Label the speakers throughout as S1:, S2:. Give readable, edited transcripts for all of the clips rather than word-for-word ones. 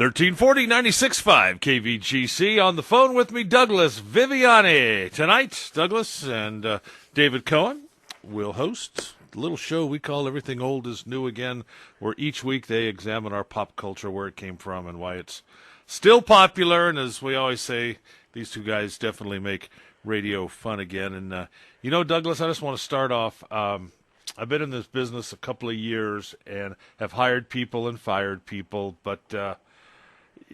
S1: 1340 96.5 KVGC. On the phone with me, Douglas Viviani. Tonight, Douglas and David Cohen will host a little show we call Everything Old is New Again, where each week they examine our pop culture, where it came from, and why it's still popular. And as we always say, these two guys definitely make radio fun again. And, Douglas, I just want to start off. I've been in this business a couple of years and have hired people and fired people, but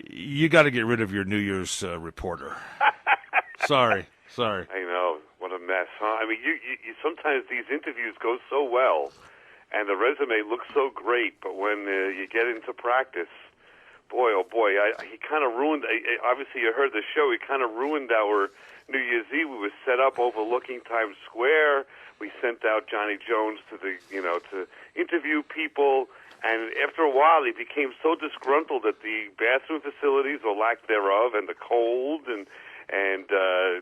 S1: you got to get rid of your New Year's reporter. Sorry.
S2: I know. What a mess, huh? I mean, you sometimes these interviews go so well, and the resume looks so great, but when you get into practice, boy, oh boy, he kind of ruined. Obviously, you heard the show. He kind of ruined our New Year's Eve. We were set up overlooking Times Square. We sent out Johnny Jones to to interview people, and after a while, he became so disgruntled at the bathroom facilities or lack thereof, and the cold, and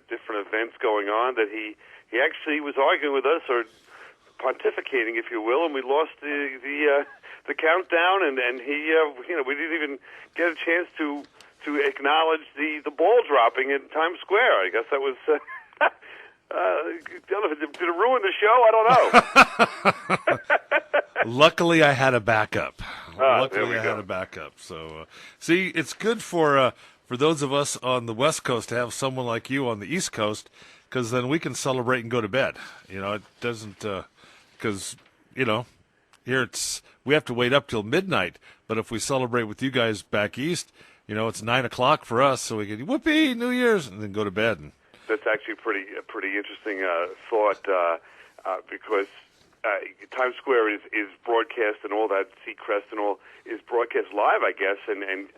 S2: different events going on, that he actually was arguing with us, or pontificating, if you will, and we lost the countdown, and he we didn't even get a chance to acknowledge the ball dropping in Times Square. I guess that was. Did it ruin the show? I don't know.
S1: Luckily, I had a backup. Had a backup. So, see, it's good for those of us on the West Coast to have someone like you on the East Coast, because then we can celebrate and go to bed. It doesn't, because, here we have to wait up till midnight. But if we celebrate with you guys back East, it's 9 o'clock for us, so we can, whoopee, New Year's, and then go to bed.
S2: That's actually a pretty interesting thought, because Times Square is broadcast, and all that, Seacrest and all, is broadcast live, I guess, and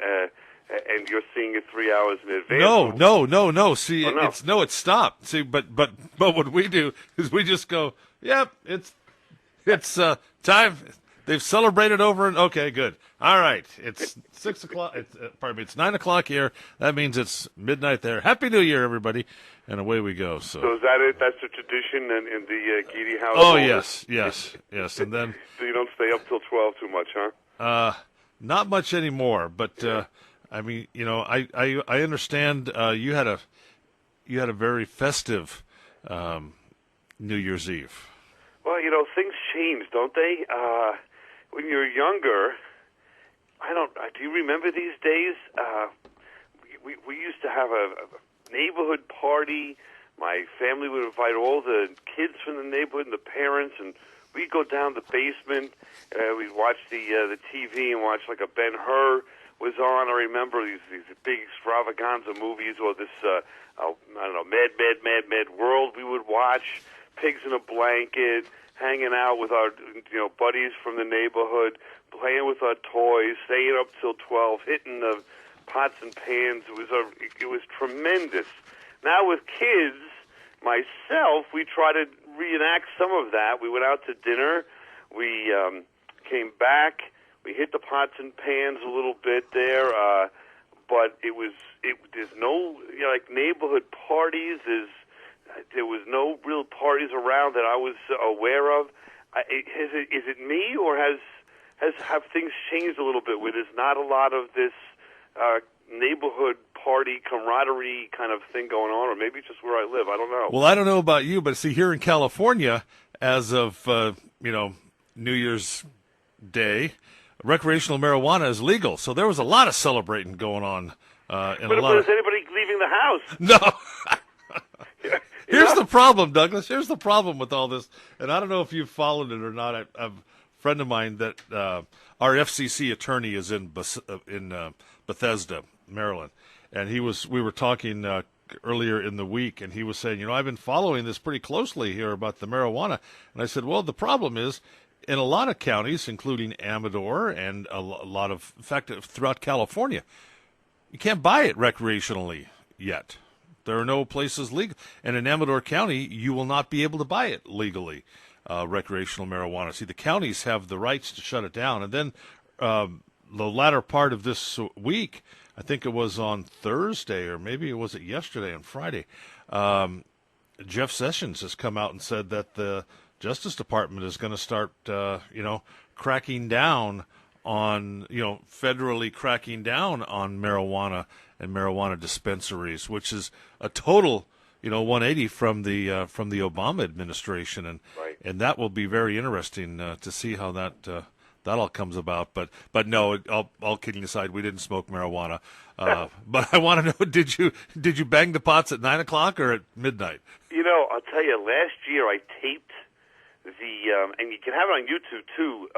S2: you're seeing it 3 hours in advance.
S1: No. See, it's stopped. See, but what we do is we just go, yep, it's time. They've celebrated over, and okay, good. All right, it's 6 o'clock. It's 9 o'clock here. That means it's midnight there. Happy New Year, everybody, and away we go. So
S2: is that it? That's the tradition in the Guidi house.
S1: Oh yes, and then
S2: so you don't stay up till 12 too much, huh?
S1: Not much anymore, but I mean, I understand you had a very festive New Year's Eve.
S2: Well, things change, don't they? When you're younger, do you remember these days? We used to have a neighborhood party. My family would invite all the kids from the neighborhood and the parents, and we'd go down the basement. We'd watch the TV and watch like a Ben-Hur was on. I remember these big extravaganza movies, or this Mad World we would watch. Pigs in a Blanket, hanging out with our buddies from the neighborhood, playing with our toys, staying up till 12, hitting the pots and pans. It was tremendous. Now with kids, myself, we try to reenact some of that. We went out to dinner. We came back. We hit the pots and pans a little bit there, but there's no neighborhood parties. There was no real parties around that I was aware of. Is it me, or have things changed a little bit, where there's not a lot of this neighborhood party camaraderie kind of thing going on, or maybe just where I live? I don't know.
S1: Well, I don't know about you, but see, here in California, as of New Year's Day, recreational marijuana is legal, so there was a lot of celebrating going on.
S2: But is anybody leaving the house?
S1: No. Here's the problem, Douglas. Here's the problem with all this, and I don't know if you've followed it or not. I have a friend of mine that our FCC attorney is in Bethesda, Maryland, and we were talking earlier in the week, and he was saying, I've been following this pretty closely here about the marijuana, and I said, well, the problem is, in a lot of counties, including Amador and a lot of, in fact, throughout California, you can't buy it recreationally yet. There are no places legal. And in Amador County, you will not be able to buy it legally, recreational marijuana. See, the counties have the rights to shut it down. And then the latter part of this week, I think it was on Thursday, or maybe it was yesterday and Friday, Jeff Sessions has come out and said that the Justice Department is going to start, cracking down on federally cracking down on marijuana and marijuana dispensaries, which is a total 180 from the Obama administration, and
S2: Right.
S1: and that will be very interesting to see how that all comes about. But no, all kidding aside, we didn't smoke marijuana. But I want to know, did you bang the pots at 9 o'clock or at midnight?
S2: I'll tell you, last year I taped and you can have it on YouTube too,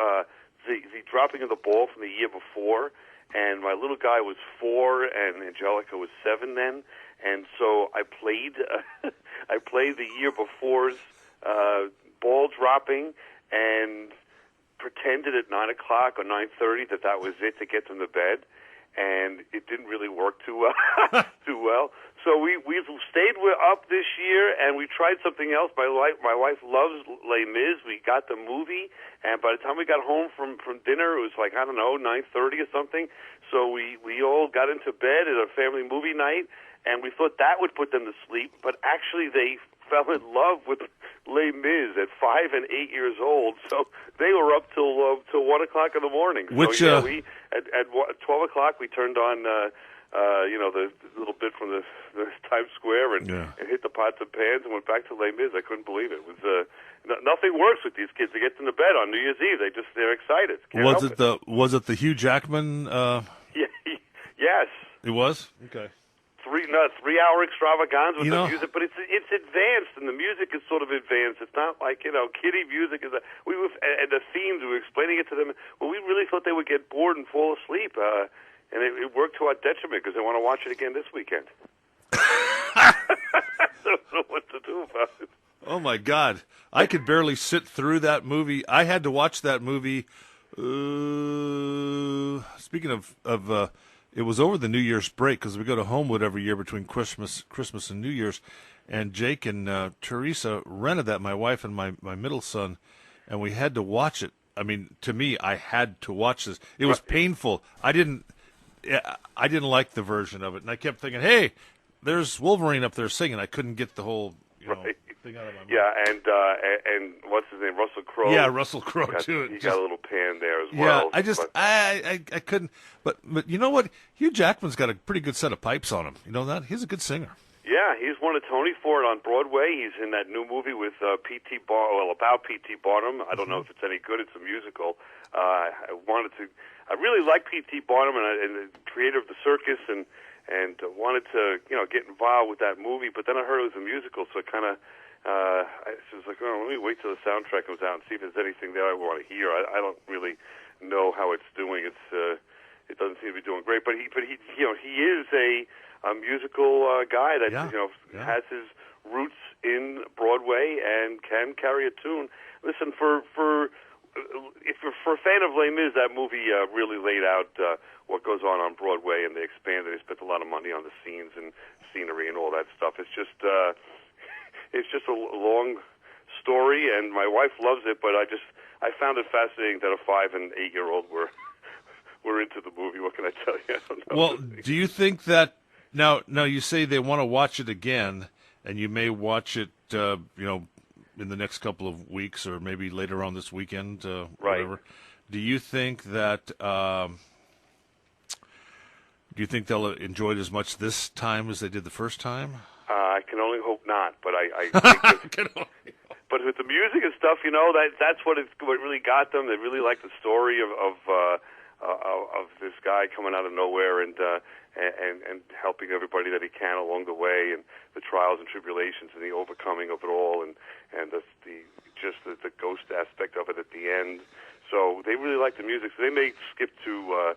S2: the dropping of the ball from the year before, and my little guy was 4 and Angelica was 7 then, and so I played the year before's ball dropping and pretended at 9 o'clock or 9:30 that was it to get them to bed, and it didn't really work too well. So we stayed up this year, and we tried something else. My wife loves Les Mis. We got the movie, and by the time we got home from dinner, it was like, I don't know, 9:30 or something. So we all got into bed at a family movie night, and we thought that would put them to sleep, but actually they fell in love with Les Mis at 5 and 8 years old. So they were up till 1 o'clock in the morning. So we at 12 o'clock we turned on the little bit from the Times Square and hit the pots and pans and went back to Les Mis. I couldn't believe it. It was nothing works with these kids. They get them to bed on New Year's Eve. They're excited.
S1: Was it the Hugh Jackman?
S2: Yes.
S1: It was? Okay.
S2: 3-hour extravaganza with the music, but it's advanced, and the music is sort of advanced. It's not like kiddie music. And the themes, we were explaining it to them. Well, we really thought they would get bored and fall asleep, and it worked to our detriment because they want to watch it again this weekend. I don't know what to do about it.
S1: Oh my God, I could barely sit through that movie. I had to watch that movie. Speaking of it was over the New Year's break because we go to Homewood every year between Christmas and New Year's, and Jake and Teresa rented that, my wife and my middle son, and we had to watch it. I mean, to me, I had to watch this. It was painful. I didn't like the version of it, and I kept thinking, hey, there's Wolverine up there singing. I couldn't get the whole thing out of my mouth.
S2: Yeah, and what's his name, Russell Crowe?
S1: Yeah, Russell Crowe too.
S2: He got a little pan there as well.
S1: Yeah, I couldn't. But you know what? Hugh Jackman's got a pretty good set of pipes on him. You know that? He's a good singer.
S2: Yeah, he's won a Tony for it on Broadway. He's in that new movie with about P.T. Barnum. I don't know if it's any good. It's a musical. I really like P.T. Barnum and the creator of the circus, and wanted to get involved with that movie. But then I heard it was a musical, so it kind of I was like, let me wait till the soundtrack comes out and see if there's anything there I want to hear. I don't really know how it's doing. It doesn't seem to be doing great, but he is a musical guy that has his roots in Broadway and can carry a tune. Listen, if you're a fan of Les Mis, that movie really laid out what goes on Broadway, and they expanded. They spent a lot of money on the scenes and scenery and all that stuff. It's just a long story, and my wife loves it. But I found it fascinating that a 5 and 8 year old were into the movie. What can I tell you? I don't know.
S1: Well, do you think that now you say they want to watch it again, and you may watch it, in the next couple of weeks or maybe later on this weekend, whatever. Do you think that? Do you think they'll enjoy it as much this time as they did the first time?
S2: I can only hope not, but I think but with the music and stuff, that's what really got them. They really like the story of this guy coming out of nowhere and helping everybody that he can along the way, and the trials and tribulations and the overcoming of it all, and the ghost aspect of it at the end. So they really like the music. So they may skip to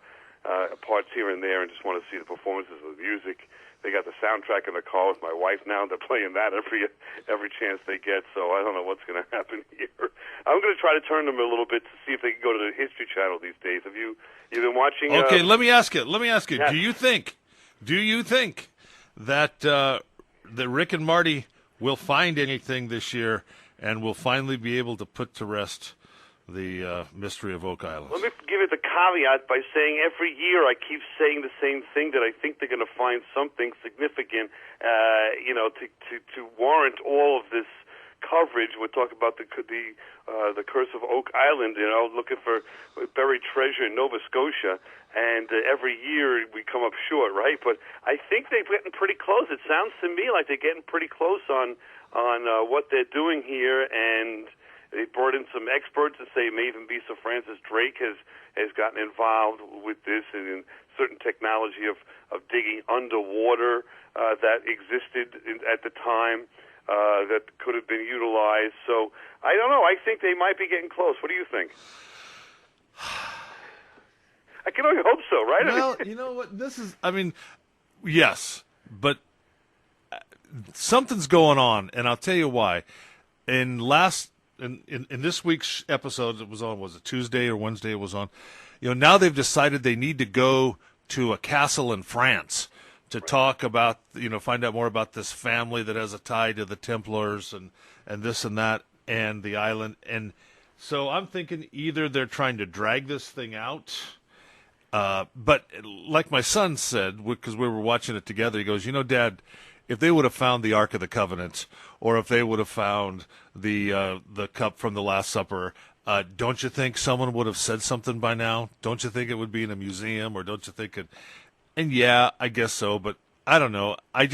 S2: parts here and there and just want to see the performances of the music. They got the soundtrack in the car with my wife now. They're playing that every chance they get. So I don't know what's going to happen here. I'm going to try to turn them a little bit to see if they can go to the History Channel these days. Have you been watching?
S1: Okay, let me ask you. Yes. Do you think that that Rick and Marty will find anything this year and will finally be able to put to rest the mystery of Oak Island?
S2: Let me give it the caveat by saying every year I keep saying the same thing, that I think they're going to find something significant, to warrant all of this coverage. We're talking about the Curse of Oak Island, looking for buried treasure in Nova Scotia, and every year we come up short, right? But I think they're getting pretty close. It sounds to me like they're getting pretty close on what they're doing here, and they brought in some experts to say it may even be Sir Francis Drake has gotten involved with this and in certain technology of digging underwater that existed at the time that could have been utilized. So I don't know. I think they might be getting close. What do you think? I can only hope so, right?
S1: Well, you know what? Yes, but something's going on, and I'll tell you why. In this week's episode, was it Tuesday or Wednesday it was on, now they've decided they need to go to a castle in France to talk about, find out more about this family that has a tie to the Templars and this and that and the island. And so I'm thinking either they're trying to drag this thing out, but like my son said, because we were watching it together, he goes, Dad, if they would have found the Ark of the Covenant, or if they would have found the cup from the Last Supper, don't you think someone would have said something by now? Don't you think it would be in a museum, or don't you think it? And yeah, I guess so, but I don't know. I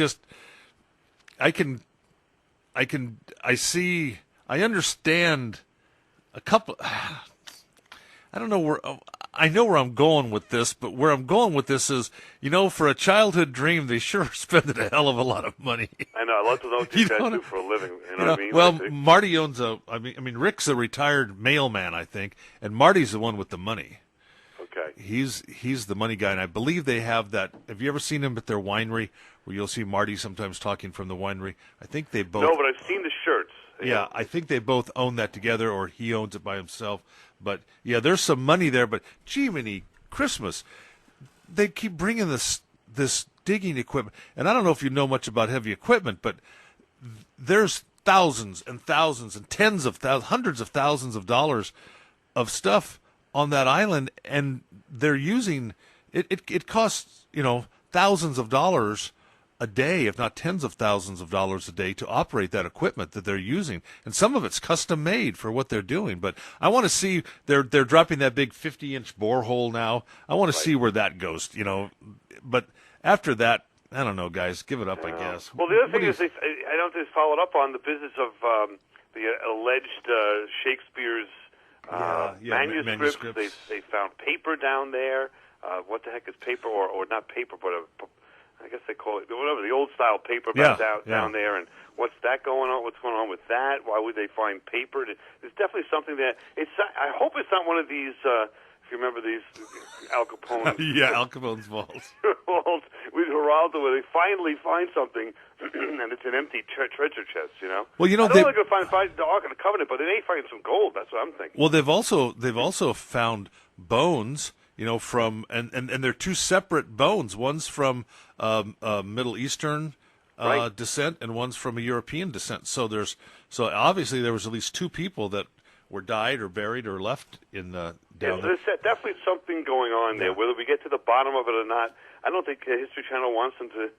S1: understand a couple. I don't know I know where I'm going with this, but where I'm going with this is, for a childhood dream, they sure are spending a hell of a lot of money.
S2: I know. I'd love to know what you guys do for a living. You know what I mean?
S1: Well, Marty owns Rick's a retired mailman, I think, and Marty's the one with the money.
S2: Okay.
S1: He's the money guy, and I believe they have that. Have you ever seen him at their winery, where you'll see Marty sometimes talking from the winery? I think they both.
S2: No, but I've seen the shirts.
S1: Yeah, I think they both own that together, or he owns it by himself. But, yeah, there's some money there. But, Jiminy Christmas, they keep bringing this digging equipment. And I don't know if you know much about heavy equipment, but there's thousands and thousands and tens of thousands, hundreds of thousands of dollars of stuff on that island. And they're using it costs, thousands of dollars a day, if not tens of thousands of dollars a day, to operate that equipment that they're using, and some of it's custom made for what they're doing. But I want to see they're dropping that big 50-inch borehole now. I want to see where that goes, But after that, I don't know, guys. Give it up, I guess.
S2: Well, the other thing is, I don't know if they followed up on the business of the alleged Shakespeare's manuscripts. They found paper down there. What the heck is paper, or not paper, but I guess they call it whatever, the old style paper down there, and what's that going on? What's going on with that? Why would they find paper? There's definitely something that I hope it's not one of these. If you remember these Al Capone,
S1: Al Capone's vaults
S2: with Geraldo, where they finally find something, and it's an empty treasure chest.
S1: Well,
S2: I don't know they're going to find the Ark of the Covenant, but they may find some gold. That's what I'm thinking.
S1: Well, they've also found bones. From and they're two separate bones. One's from Middle Eastern descent, and one's from a European descent. So obviously there was at least two people that were died or buried or left in down there.
S2: There's definitely something going on there. Whether we get to the bottom of it or not, I don't think History Channel wants them to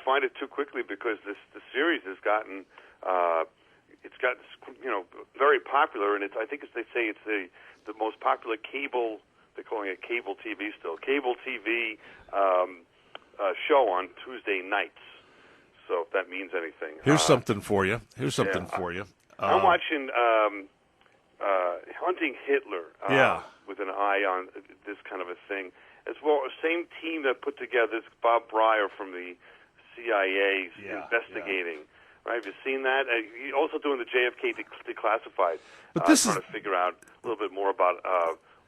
S2: find it too quickly, because the series has gotten very popular, and I think they say it's the most popular cable. They're calling it cable TV still. Cable TV show on Tuesday nights. So if that means anything.
S1: Here's something for you. I'm
S2: watching Hunting Hitler with an eye on this kind of a thing. As well, same team that put together this, Bob Breyer from the CIA investigating. Right? Have you seen that? He's also doing the JFK Declassified.
S1: But this
S2: trying to figure out a little bit more about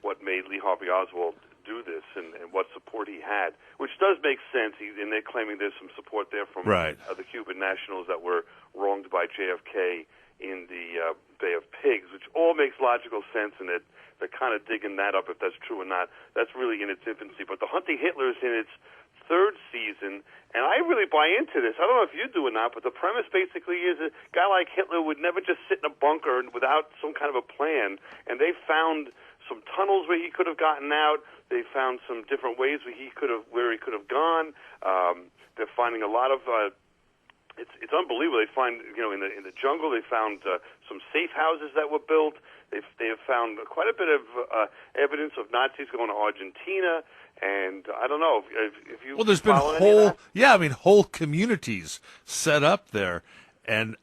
S2: what made Lee Harvey Oswald do this and what support he had, which does make sense. And they're claiming there's some support there from the Cuban nationals that were wronged by JFK in the Bay of Pigs, which all makes logical sense, and they're kind of digging that up if that's true or not. That's really in its infancy. But the Hunting Hitler is in its third season, and I really buy into this. I don't know if you do or not, but the premise basically is a guy like Hitler would never just sit in a bunker without some kind of a plan, and they found some tunnels where he could have gotten out. They found some different ways where he could have gone. They're finding a lot of it's unbelievable. They find, in the jungle, they found some safe houses that were built. They have found quite a bit of evidence of Nazis going to Argentina, and I don't know if you.
S1: Well, there's been whole communities set up there, and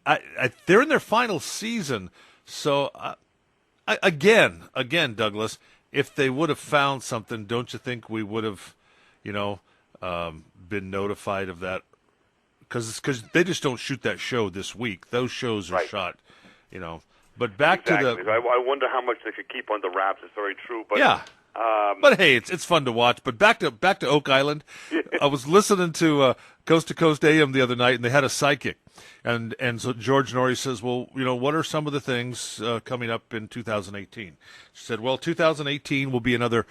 S1: they're in their final season. So again, Douglas, if they would have found something, don't you think we would have, been notified of that? Because they just don't shoot that show this week. Those shows are shot, But back to the.
S2: I wonder how much they could keep under wraps. It's very true, but
S1: yeah. But hey, it's fun to watch. But back to Oak Island. I was listening to Coast to Coast AM the other night, and they had a psychic, and so George Norrie says, "Well, what are some of the things coming up in 2018?" She said, "Well, 2018 will be another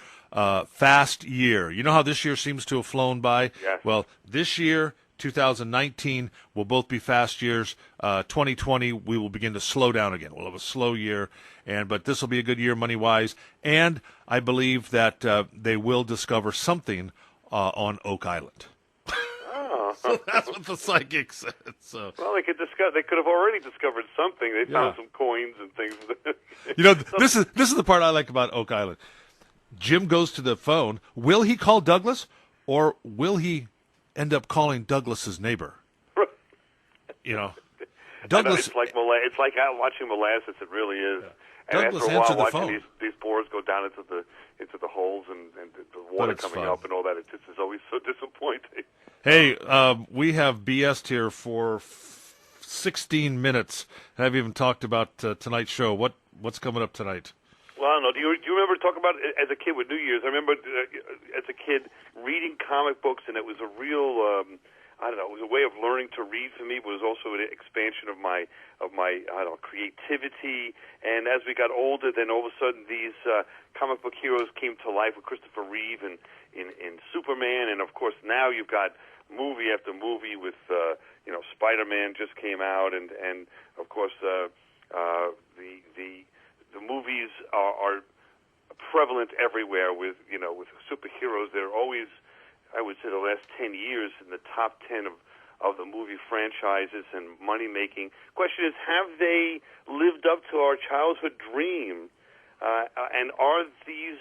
S1: fast year. You know how this year seems to have flown by?
S2: Yes.
S1: Well, this year." 2019 will both be fast years. 2020 we will begin to slow down again. We'll have a slow year, but this will be a good year money-wise. And I believe that they will discover something on Oak Island.
S2: Oh.
S1: So that's what the psychic said. So.
S2: Well, they could have already discovered something. They found some coins and things.
S1: This is the part I like about Oak Island. Jim goes to the phone. Will he call Douglas, or will he end up calling Douglas's neighbor? Douglas.
S2: It's like watching molasses. It really is.
S1: Yeah.
S2: And
S1: Douglas
S2: after a while,
S1: answered the
S2: watching
S1: phone.
S2: these boars go down into the holes and the water coming
S1: fun.
S2: up and all that, it just is always so disappointing.
S1: Hey, we have BS'd here for 16 minutes. I haven't even talked about tonight's show. What's coming up tonight?
S2: Well, I don't know. Do you remember talking about it as a kid with New Year's? I remember as a kid reading comic books, and it was a real, it was a way of learning to read for me, but it was also an expansion of my creativity. And as we got older, then all of a sudden these comic book heroes came to life with Christopher Reeve and in Superman, and of course now you've got movie after movie with Spider-Man just came out, and of course the movies are prevalent everywhere with superheroes. They're always, I would say, the last 10 years in the top 10 of the movie franchises and money making. Question is, have they lived up to our childhood dream? And are these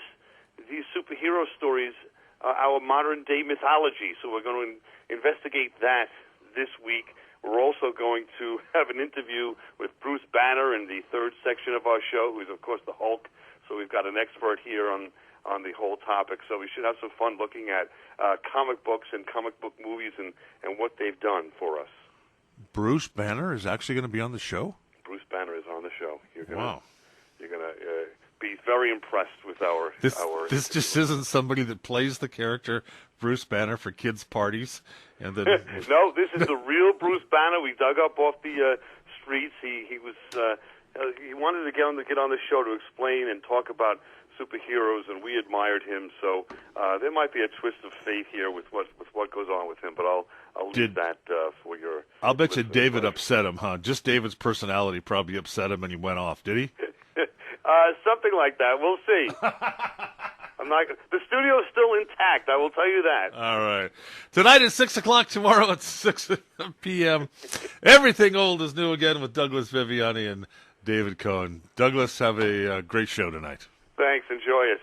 S2: superhero stories our modern day mythology? So we're going to investigate that this week. We're also going to have an interview with Bruce Banner in the third section of our show, who's, of course, the Hulk. So we've got an expert here on the whole topic. So we should have some fun looking at comic books and comic book movies and what they've done for us.
S1: Bruce Banner is actually going to be on the show?
S2: Bruce Banner is on the show. You're gonna
S1: Wow.
S2: Be very impressed with our...
S1: This just isn't somebody that plays the character Bruce Banner for kids' parties. And then
S2: No, this is the real Bruce Banner. We dug up off the streets. He was he wanted to get on the show to explain and talk about superheroes, and we admired him. So there might be a twist of fate here with what goes on with him. But I'll leave that for your...
S1: I'll bet you David upset him, huh? Just David's personality probably upset him, and he went off. Did he?
S2: Something like that. We'll see. The studio is still intact, I will tell you that.
S1: All right. Tonight at 6 o'clock, tomorrow at 6 p.m. Everything Old is New again with Douglas Viviani and David Cohen. Douglas, have a great show tonight.
S2: Thanks. Enjoy it.